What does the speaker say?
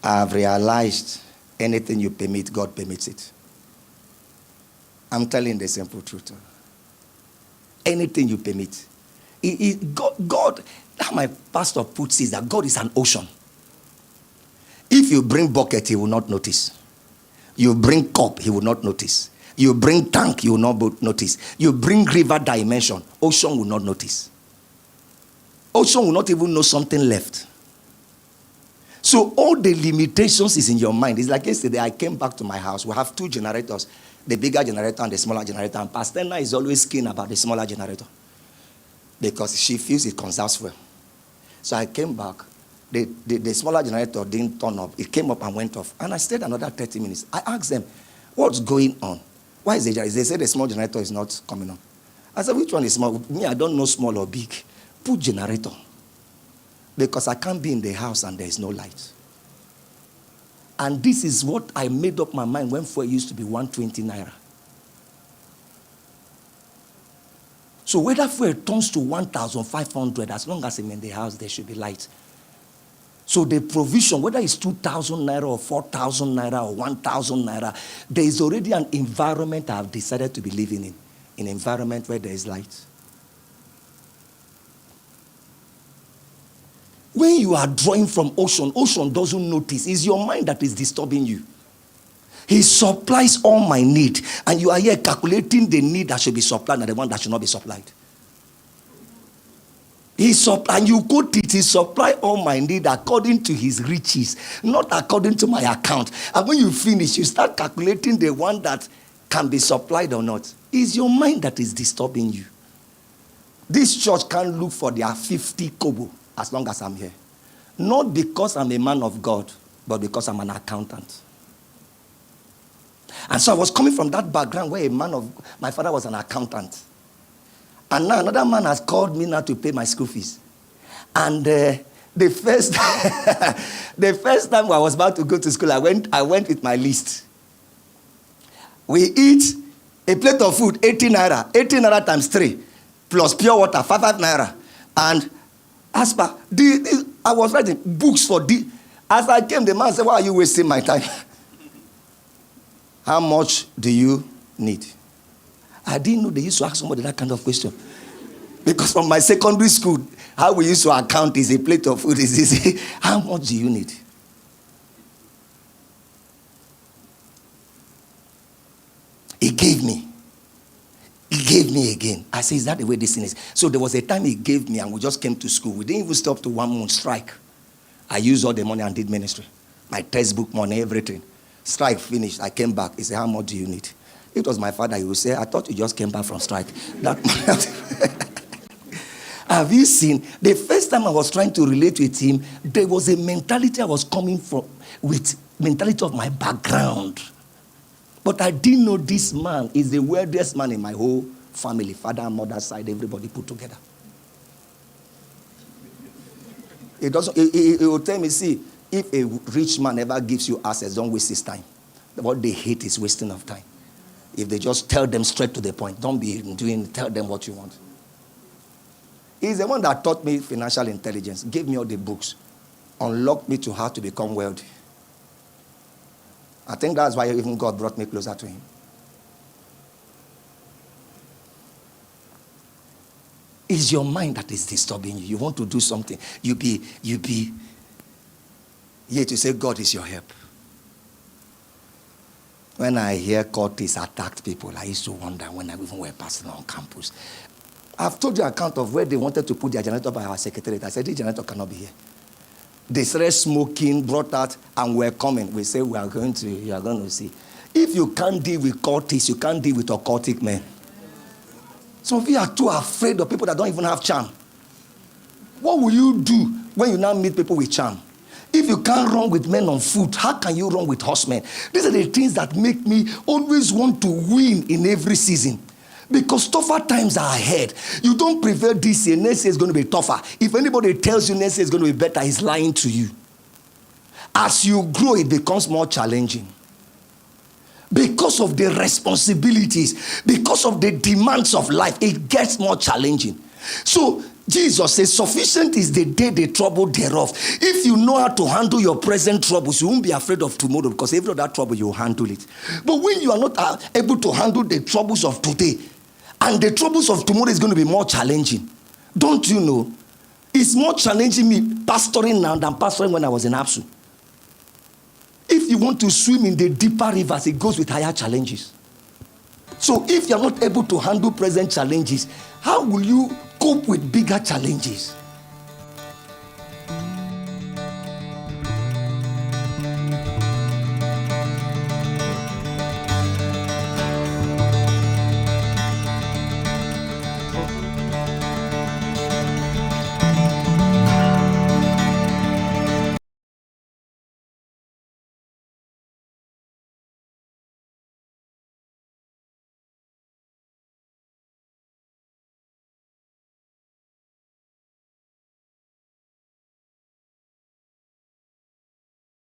I've realized anything you permit, God permits it. I'm telling the simple truth. Anything you permit. God, how my pastor puts it, that God is an ocean. If you bring bucket, he will not notice. You bring cup, he will not notice. You bring tank, he will not notice. You bring river dimension, ocean will not notice. Ocean will not even know something left. So all the limitations is in your mind. It's like yesterday, I came back to my house. We have 2 generators, the bigger generator and the smaller generator. And Pastor Anna is always keen about the smaller generator because she feels it conserves fuel. So I came back. The smaller generator didn't turn up. It came up and went off. And I stayed another 30 minutes. I asked them, what's going on? Why is the generator? They said the small generator is not coming on. I said, which one is small? Me, I don't know small or big. Put generator. Because I can't be in the house and there is no light. And this is what I made up my mind when fuel used to be 120 naira. So whether fuel turns to 1,500, as long as I'm in the house, there should be light. So the provision, whether it's 2,000 naira or 4,000 naira or 1,000 naira, there is already an environment I've decided to be living in. An environment where there is light. When you are drawing from ocean, ocean doesn't notice. It's your mind that is disturbing you. He supplies all my need. And you are here calculating the need that should be supplied and the one that should not be supplied. And you quote it, he supply all my need according to his riches, not according to my account. And when you finish, you start calculating the one that can be supplied or not. It's your mind that is disturbing you. This church can't look for their 50 kobo as long as I'm here. Not because I'm a man of God, but because I'm an accountant. And so I was coming from that background where my father was an accountant. And now another man has called me now to pay my school fees. And the first time I was about to go to school, I went with my list. We eat a plate of food, 18 naira. 18 naira times 3, plus pure water, 5 naira. And as per, I was writing books for the. As I came, the man said, why are you wasting my time? How much do you need? I didn't know they used to ask somebody that kind of question. Because from my secondary school, how we used to account is a plate of food is easy. How much do you need? He gave me. He gave me again. I said, is that the way this thing is? So there was a time he gave me and we just came to school. We didn't even stop to 1 month strike. I used all the money and did ministry. My textbook money, everything. Strike finished. I came back. He said, how much do you need? It was my father. He would say, I thought you just came back from strike. Have you seen? The first time I was trying to relate with him, there was a mentality I was coming from, with mentality of my background. But I didn't know this man is the weirdest man in my whole family. Father and mother side, everybody put together. He will tell me, see, if a rich man ever gives you access, don't waste his time. What they hate is wasting of time. If they just tell them straight to the point, don't be tell them what you want. He's the one that taught me financial intelligence, gave me all the books, unlocked me to how to become wealthy. I think that's why even God brought me closer to him. It's your mind that is disturbing you. You want to do something. You be here to say God is your help. When I hear Curtis attacked people, I used to wonder when I even were passing on campus. I've told you account of where they wanted to put their generator by our secretariat. I said, this generator cannot be here. They started smoking, brought out, and we're coming. We say, you are going to see. If you can't deal with cultists, you can't deal with occultic men. Some of you are too afraid of people that don't even have charm. What will you do when you now meet people with charm? If you can't run with men on foot, how can you run with horsemen? These are the things that make me always want to win in every season. Because tougher times are ahead. You don't prevail this year, next year is going to be tougher. If anybody tells you next year is going to be better, he's lying to you. As you grow, it becomes more challenging. Because of the responsibilities, because of the demands of life, it gets more challenging. So Jesus says, sufficient is the day, the trouble thereof. If you know how to handle your present troubles, you won't be afraid of tomorrow, because every other trouble, you will handle it. But when you are not able to handle the troubles of today, and the troubles of tomorrow is going to be more challenging, don't you know? It's more challenging me pastoring now than pastoring when I was in ABSU. If you want to swim in the deeper rivers, it goes with higher challenges. So if you're not able to handle present challenges, how will you cope with bigger challenges?